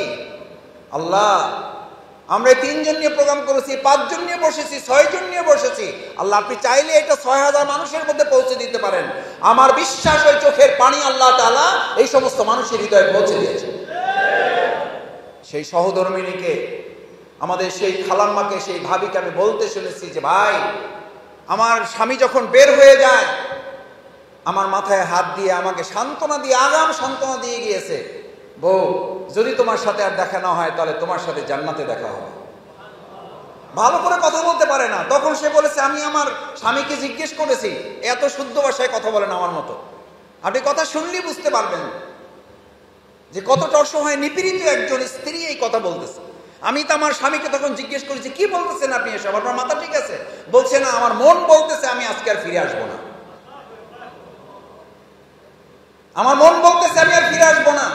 আল্লাহ আমরা 3 জন নিয়ে প্রোগ্রাম করেছি, 5 জন নিয়ে বসেছি, 6 জন নিয়ে বসেছি, আল্লাহ আপনি চাইলে এটা 6000 মানুষের মধ্যে পৌঁছে দিতে পারেন। আমার বিশ্বাস ওই চোখের পানি আল্লাহ তাআলা এই সমস্ত মানুষের হৃদয়ে পৌঁছে দিয়েছে। সেই সহধর্মিনীকে, আমাদের সেই খালাম্মাকে, সেই ভাবিকে আমি বলতে শুনেছি যে ভাই আমার স্বামী যখন বের হয়ে যায় আমার মাথায় হাত দিয়ে আমাকে সান্ত্বনা দিয়ে, আগাম সান্ত্বনা দিয়ে গিয়েছে, বউ যদি তোমার সাথে আর দেখা না হয় তাহলে তোমার সাথে জান্নাতে দেখা হবে। ভালো করে কথা বলতে পারে না, তখন সে বলেছে আমি আমার স্বামীকে জিজ্ঞেস করেছি, এত শুদ্ধ ভাষায় কথা বলেন আমার মতো। আপনি কথা শুনলেই বুঝতে পারবেন যে কতটা অসহায় নিপীড়িত একজন স্ত্রী এই কথা বলতেছে। আমি তো আমার স্বামীকে তখন জিজ্ঞেস করেছি কি বলতেছেন আপনি এসব, আপনার মাথা ঠিক আছে? বলছে না, আমার মন বলতেছে আমি আজকে আর ফিরে আসবো না, আমার মন বলতেছে আমি আর ফিরে আসবো না।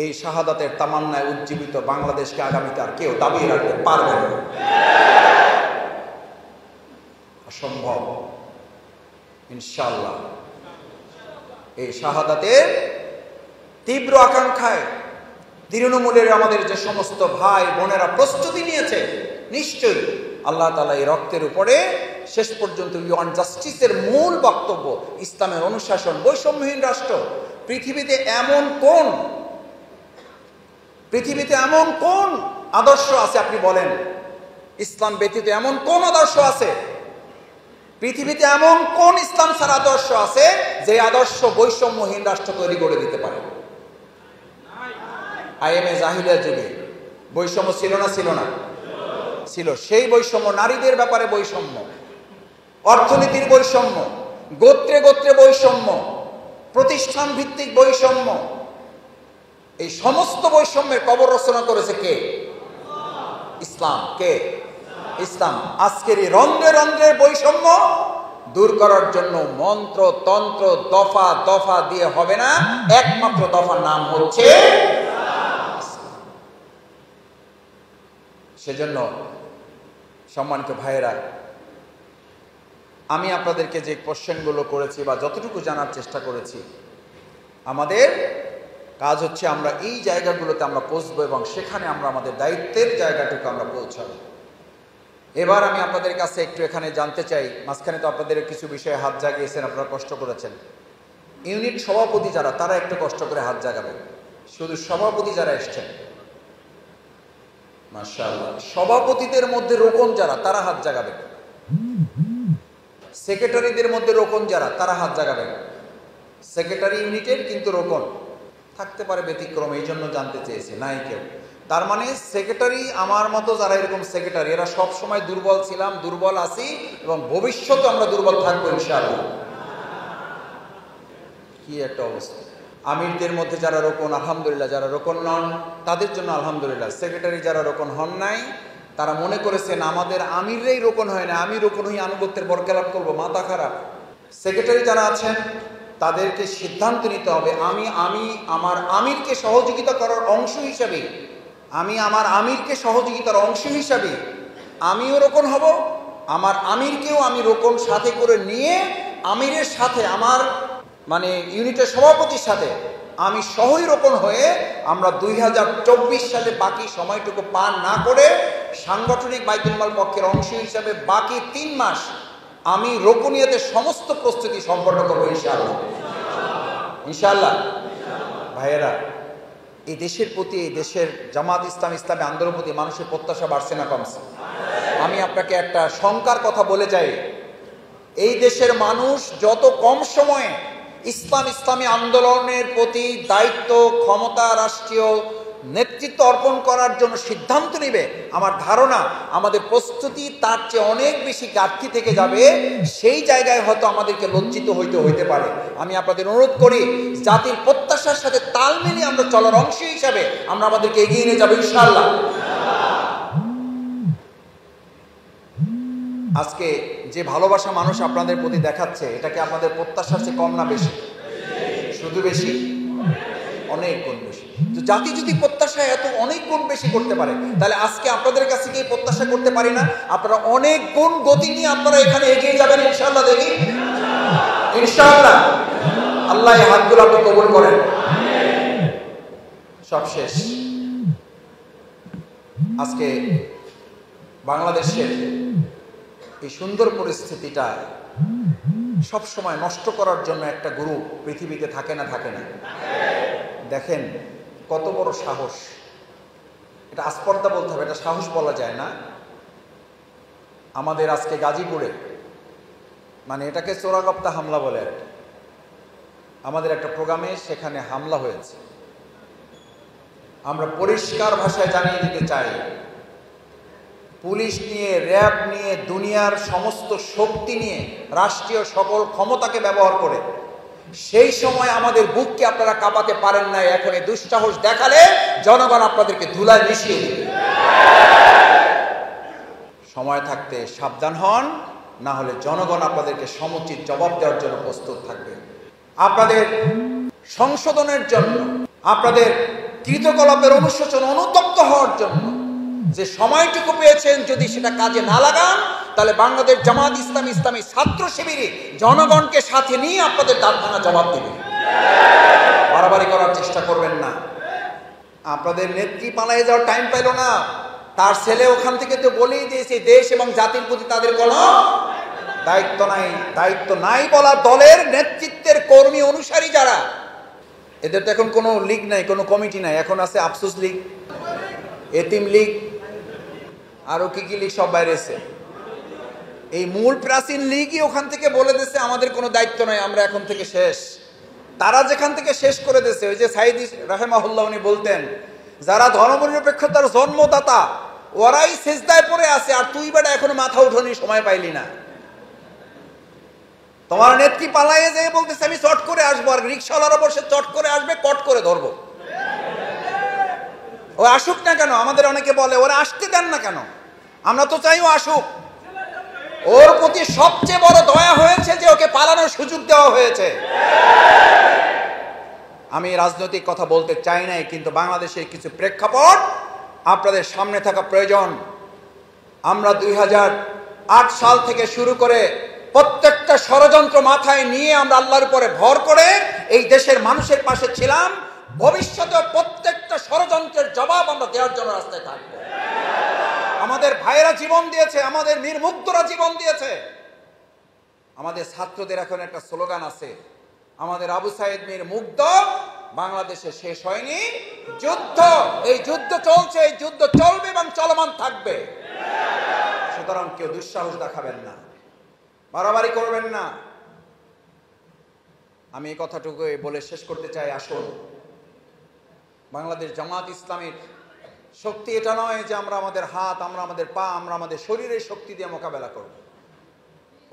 এই শাহাদাতের তামান্নায় উজ্জীবিত বাংলাদেশকে আগামীতে আর কেউ দাবিয়ে রাখতে পারবে না, অসম্ভব। ইনশাআল্লাহ এই শাহাদাতের তীব্র আকাঙ্ক্ষায় তৃণমূলের আমাদের যে সমস্ত ভাই বোনেরা প্রস্তুতি নিয়েছে, নিশ্চয়ই আল্লাহ তাআলা এই রক্তের উপরে শেষ পর্যন্ত অন জাস্টিসের মূল বক্তব্য, ইসলামের অনুশাসন, বৈষম্যহীন রাষ্ট্র। পৃথিবীতে এমন কোন আদর্শ আছে আপনি বলেন? ইসলাম ব্যতীত এমন কোন আদর্শ আছে? পৃথিবীতে এমন কোন ইসলাম ছাড়া আদর্শ আছে যে আদর্শ বৈষম্যহীন রাষ্ট্র তৈরি করে দিতে পারে? আইএমএ জাহিলিয়া যুগে বৈষম্য ছিল না? ছিল। সেই বৈষম্য, নারীদের ব্যাপারে বৈষম্য, অর্থনীতির বৈষম্য, গোত্রে গোত্রে বৈষম্য, প্রতিষ্ঠান ভিত্তিক বৈষম্য, এই সমস্ত বৈষম্যের কবর রচনা করেছে কে? ইসলাম। কে? ইসলাম। আজকের এই রন্ধ্রে রন্ধ্রের বৈষম্য দূর করার জন্য মন্ত্র তন্ত্র দফা দফা দিয়ে হবে না, একমাত্র দফার নাম হচ্ছে। সেজন্য সম্মানিত ভাইয়েরা, আমি আপনাদেরকে যে কোশ্চেনগুলো করেছি বা যতটুকু জানার চেষ্টা করেছি, আমাদের কাজ হচ্ছে আমরা এই জায়গাগুলোতে আমরা পৌঁছবো এবং সেখানে আমরা আমাদের দায়িত্বের জায়গাটুকু আমরা পৌঁছাবো। এবার আমি আপনাদের কাছে একটু এখানে জানতে চাই, মাঝখানে তো আপনাদের কিছু বিষয়ে হাত জাগিয়েছেন, আপনারা কষ্ট করেছেন। ইউনিট সভাপতি যারা, তারা একটু কষ্ট করে হাত জাগাবেন। শুধু সভাপতি যারা এসছেন, মাশাআল্লাহ। সভাপতিদের মধ্যে রোকন যারা, তারা হাত জাগাবেন। সেক্রেটারিদের মধ্যে রোকন যারা, তারা হাত জাগাবেন। সেক্রেটারি ইউনিটের কিন্তু রোকন থাকতে পারে ব্যতিক্রম, এই জন্য জানতে চেয়েছে, নাই কেউ। তার মানে সেক্রেটারি আমার মতো যারা এরকম সেক্রেটারি, এরা সব সময় দুর্বল ছিলাম, দুর্বল আছি এবং ভবিষ্যতে আমরা দুর্বল থাকবো ইনশাআল্লাহ। কি একটা অবস্থা। আমিরদের মধ্যে যারা রোকন, আলহামদুলিল্লাহ। যারা রোকন নন তাদের জন্য আলহামদুলিল্লাহ। সেক্রেটারি যারা রোকন হন নাই, তারা মনে করেছেন আমাদের আমিররাই রোকন হয় না, আমি রোকন হই আনুগত্যের বরকরাত করবো, মাথা খারাপ। সেক্রেটারি যারা আছেন তাদেরকে সিদ্ধান্ত নিতে হবে, আমি আমার আমিরকে সহযোগিতা করার অংশ হিসাবে, আমি আমার আমিরকে সহযোগিতার অংশ হিসাবে আমিও রোকন হব, আমার আমিরকেও আমি রোকন সাথে করে নিয়ে আমিরের সাথে, আমার মানে ইউনিটের সভাপতির সাথে আমি সহই রোকন হয়ে আমরা 2024 সালে বাকি সময়টুকু পার না করে সাংগঠনিক বাইতুল মাল পক্ষের অংশ হিসাবে বাকি 3 মাস আমি রোকনিয়াতের সমস্ত প্রস্তুতি সম্পন্ন করবো ইনশাআল্লাহ। ইনশাআল্লাহ। ভাইয়েরা, এই দেশের প্রতি, এই দেশের জামাত ইসলাম, ইসলামী আন্দোলনের প্রতি মানুষের প্রত্যাশা বাড়ছে না কমছে? আমি আপনাকে একটা শঙ্কার কথা বলে যাই, এই দেশের মানুষ যত কম সময়ে ইসলামী আন্দোলনের প্রতি দায়িত্ব, ক্ষমতা, রাষ্ট্রীয় নেতৃত্ব অর্পণ করার জন্য সিদ্ধান্ত নেবে, আমার ধারণা আমাদের প্রস্তুতি তার চেয়ে অনেক বেশি ঘাটতি থেকে যাবে। সেই জায়গায় হয়তো আমাদেরকে লজ্জিত হইতে পারে। আমি আপনাদের অনুরোধ করি, জাতির প্রত্যাশার সাথে তাল মিলিয়ে আমরা চলার অংশ হিসাবে আমরা আমাদেরকে এগিয়ে নিয়ে যাবো ইনশাআল্লাহ। আজকে যে ভালোবাসা মানুষ আপনাদের প্রতি দেখাচ্ছে, এটা কি আপনাদের প্রত্যাশার চেয়ে কম না বেশি? শুধু বেশি, অনেক গুণ বেশি। তো জাতি যদি প্রত্যাশা এত অনেক গুণ বেশি করতে পারে, তাহলে আজকে আপনাদের কাছে কি প্রত্যাশা করতে পারি না? আপনারা অনেক গুণ গতি নিয়ে আপনারা এখানে এগিয়ে যাবেন ইনশাআল্লাহ। দেখি ইনশাআল্লাহ। আল্লাহ এই হাতগুলো আপনি কবুল করেন। সব শেষ। আজকে বাংলাদেশের এই সুন্দর পরিস্থিতিটা সব সময় নষ্ট করার জন্য একটা গ্রুপ পৃথিবীতে থাকে না? দেখেন কত বড় সাহস। এটা আস্পর্ধা বলতে হবে, এটা সাহস বলা যায় না। আমাদের আজকে গাজীপুরে, মানে এটাকে চোরাগপ্তা হামলা বলে, আমাদের একটা প্রোগ্রামে সেখানে হামলা হয়েছে। আমরা পরিষ্কার ভাষায় জানিয়ে দিতে চাই, পুলিশ নিয়ে, র্যাব নিয়ে, দুনিয়ার সমস্ত শক্তি নিয়ে, রাষ্ট্রীয় সকল ক্ষমতাকে ব্যবহার করে সেই সময় আমাদের বুককে আপনারা কাঁপাতে পারেন না। এখন এই দুঃসাহস দেখালে জনগণ আপনাদেরকে ধুলায় মিশিয়ে দেবে। সময় থাকতে সাবধান হন, না হলে জনগণ আপনাদেরকে সমুচিত জবাব দেওয়ার জন্য প্রস্তুত থাকবে। আপনাদের সংশোধনের জন্য, আপনাদের কৃতকলাপের অনুশোচন, অনুতপ্ত হওয়ার জন্য যে সময়টুকু পেয়েছেন, যদি সেটা কাজে না লাগান, তাহলে বাংলাদেশ জামাত ইসলামী, ইসলামী ছাত্র শিবিরে জনগণকে সাথে নিয়ে আপনাদের দাঁত ভাঙা জবাব দেবে। বাড়াবাড়ি করার চেষ্টা করবেন না। আপনাদের নেত্রী পালায়ে যাওয়ার টাইম পেল না, তার ছেলে ওখান থেকে তো বলেই দিয়েছে দেশ এবং জাতির প্রতি তাদের কোনো দায়িত্ব নাই। দায়িত্ব নাই বলা দলের নেতৃত্বের কর্মী অনুসারী যারা, এদের তো এখন কোনো লীগ নাই, কোনো কমিটি নাই। এখন আছে আফসোস লীগ, এতিম লীগ, আরো কি কি লীগ সব বাইরে এসে। এই মূল প্রাচীন লীগই ওখান থেকে বলে দিয়েছে আমাদের কোনো দায়িত্ব নাই, আমরা এখন থেকে শেষ। তারা যেখান থেকে শেষ করে দিয়েছে, ওই যে সাইদি রাহেমাহুল্লাহ উনি বলতেন, যারা ধর্মনিরপেক্ষতার জন্মদাতা ওরাই সেজদায় পড়ে আছে, আর তুই বেটা এখনো মাথা উঠোনি, সময় পাইলি না। তোমার নেত্রী পালাইয়ে যেয়ে বলতেছে আমি চট করে আসবো, আর রিক্সাওয়ালারা বসে চট করে আসবে, কট করে ধরবো। ও আসুক না কেন? আমাদের অনেকে বলে ওরা আসতে দেন না কেন? আমরা তো চাই ও আসুক। ওর প্রতি সবচেয়ে বড় দয়া হয়েছে যে ওকে পালানোর সুযোগ দেওয়া হয়েছে। আমি রাজনৈতিক কথা বলতে চাই নাই, কিন্তু বাংলাদেশের কিছু প্রেক্ষাপট আপনাদের সামনে থাকা প্রয়োজন। আমরা 2008 সাল থেকে শুরু করে প্রত্যেকটা ষড়যন্ত্র মাথায় নিয়ে আমরা আল্লাহর উপরে ভর করে এই দেশের মানুষের পাশে ছিলাম। ভবিষ্যতে প্রত্যেকটা ষড়যন্ত্রের জবাব আমরা দেওয়ার জন্য রাস্তায় থাকবো। আমাদের ভাইয়েরা জীবন দিয়েছে, আমাদের নির্মুগ্ধরা জীবন দিয়েছে। আমাদের ছাত্রদের এখন একটা স্লোগান আছে, আমাদের আবু সাইদ মীর মুগ্ধ, বাংলাদেশে শেষ হয়নি যুদ্ধ। এই যুদ্ধ চলছে, এই যুদ্ধ চলবে এবং চলমান থাকবে। সুতরাং কেউ দুঃসাহস দেখাবেন না, বাড়াবাড়ি করবেন না। আমি এই কথাটুকু বলে শেষ করতে চাই। আসুন, বাংলাদেশ জামাত ইসলামের শক্তি এটা নয় যে আমরা আমাদের হাত, আমরা আমাদের পা, আমরা আমাদের শরীরের শক্তি দিয়ে মোকাবেলা করব।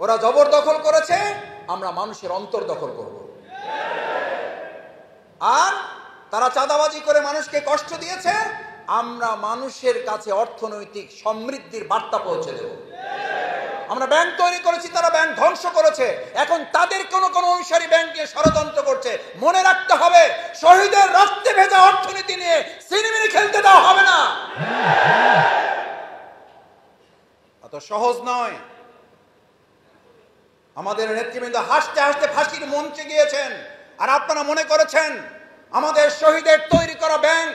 ওরা জবরদখল করেছে, আমরা মানুষের অন্তর দখল করব। আর তারা চাঁদাবাজি করে মানুষকে কষ্ট দিয়েছে, আমরা মানুষের কাছে অর্থনৈতিক সমৃদ্ধির বার্তা পৌঁছে দেব। আমরা ব্যাংক তৈরি করেছি, তারা ব্যাংক ধ্বংস করেছে। এখন তাদের কোন অনুসারী ব্যাংক নিয়ে ষড়যন্ত্র করছে। মনে রাখতে হবে, শহীদের রক্তে ভেজা অর্থনীতি নিয়ে সিনেমিনি খেলতে দেওয়া হবে না। অত সহজ নয়। আমাদের নেতৃবৃন্দ হাসতে হাসতে ফাঁসির মঞ্চে গিয়েছেন, আর আপনারা মনে করেছেন আমাদের শহীদের তৈরি করা ব্যাংক,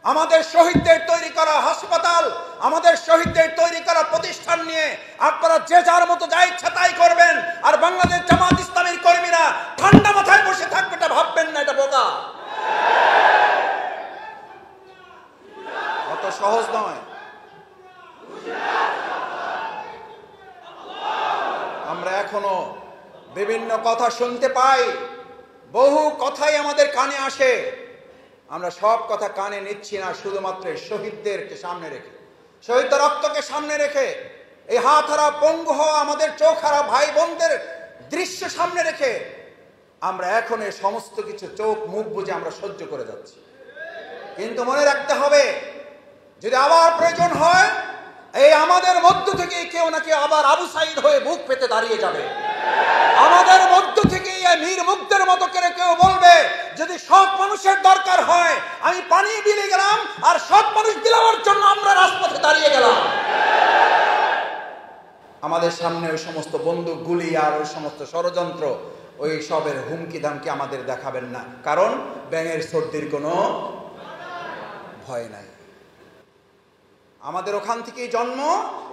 আমাদের শহীদদের তৈরি করা হাসপাতাল, আমাদের শহীদদের তৈরি করা প্রতিষ্ঠান নিয়ে আপনারা যে যার মতো যা ইচ্ছা তাই করবেন, আর বাংলাদেশ জামাত ইসলামীর কর্মীরা ঠান্ডা মাথায় বসে থাকবে, এটা ভাববেন না, এটা বোকা। অত সহজ নয়। আমরা এখনো বিভিন্ন কথা শুনতে পাই, বহু কথাই আমাদের কানে আসে। আমরা সব কথা কানে নিচ্ছি না, শুধুমাত্র শহীদদেরকে সামনে রেখে, শহীদদের রক্তকে সামনে রেখে, এই হাত হারা পঙ্গু হওয়া আমাদের চোখ হারা ভাই বোনদের দৃশ্য সামনে রেখে আমরা এখন এই সমস্ত কিছু চোখ মুখ বুঝে আমরা সহ্য করে যাচ্ছি। কিন্তু মনে রাখতে হবে, যদি আবার প্রয়োজন হয়, এই আমাদের মধ্য থেকে কেউ না কেউ আবার আবু সাইদ হয়ে বুক পেতে দাঁড়িয়ে যাবে। আমাদের মধ্য থেকে মীর মুগ্ধের মতো করে কেউ বলবে, যদি সৎ মানুষের দরকার হয় আমি পানি বিলে গেলাম, আর সৎ মানুষ দিলার জন্য আমরা রাজপথে দাঁড়িয়ে গেলাম। আমাদের সামনে ওই সমস্ত বন্দুক গুলি আর ওই সমস্ত ষড়যন্ত্র, ওই সবের হুমকি দামকি আমাদের দেখাবেন না, কারণ ব্যাঙের সর্দির কোনো ভয় নাই। আমাদের ওখান থেকেই জন্ম,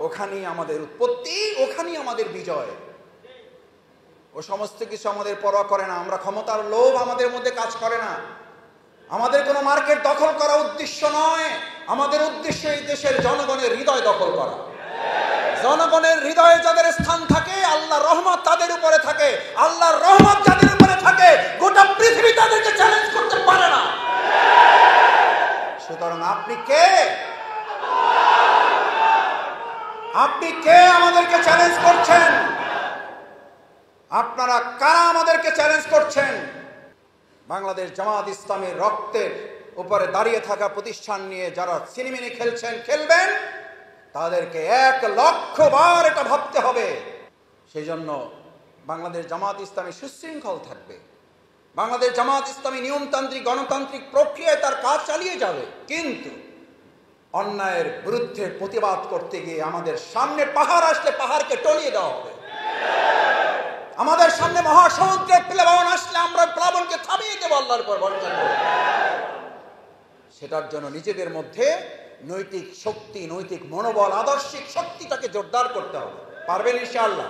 ওখানেই আমাদের উৎপত্তি, ওখানেই আমাদের বিজয়। ও সমস্ত কিছু আমাদের পরোয়া করে না। আমরা ক্ষমতার লোভ আমাদের মধ্যে কাজ করে না। আমাদের কোনো মার্কেট দখল করা উদ্দেশ্য নয়, আমাদের উদ্দেশ্য এই দেশের জনগণের হৃদয় দখল করা। জনগণের হৃদয়ে যাদের স্থান থাকে, আল্লাহর রহমত তাদের উপরে থাকে। আল্লাহর রহমত যাদের উপরে থাকে, গোটা পৃথিবী তাদেরকে চ্যালেঞ্জ করতে পারে না। সুতরাং আপনি কে? আপনি কে আমাদেরকে চ্যালেঞ্জ করছেন? আপনারা কারা আমাদেরকে চ্যালেঞ্জ করছেন? বাংলাদেশ জামাত ইসলামের রক্তের উপরে দাঁড়িয়ে থাকা প্রতিষ্ঠান নিয়ে যারা সিনেমিনি খেলছেন, খেলবেন, তাদেরকে 1,00,000 বার এটা ভাবতে হবে। সেই জন্য বাংলাদেশ জামাত ইসলামী সুশৃঙ্খল থাকবে। বাংলাদেশ জামাত ইসলামী নিয়মতান্ত্রিক গণতান্ত্রিক প্রক্রিয়ায় তার কাজ চালিয়ে যাবে। কিন্তু অন্যায়ের বিরুদ্ধে প্রতিবাদ করতে গিয়ে আমাদের সামনে পাহাড় আসলে পাহাড়কে টলিয়ে দেওয়া হবে। আমাদের সামনে মহাসমুদ্রের প্লাবন আসলে আমরা প্লাবনকে থামিয়ে দেব আল্লাহর উপর ভরসা করে। সেটার জন্য নিজেদের মধ্যে নৈতিক শক্তি, নৈতিক মনোবল, আদর্শিক শক্তিটাকে জোরদার করতে হবে। পারবেন ইনশাআল্লাহ?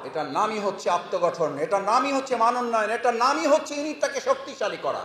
এটার নামই হচ্ছে আত্মগঠন, এটার নামই হচ্ছে মানোন্নয়ন, এটার নামই হচ্ছে ইউনিটটাকে শক্তিশালী করা।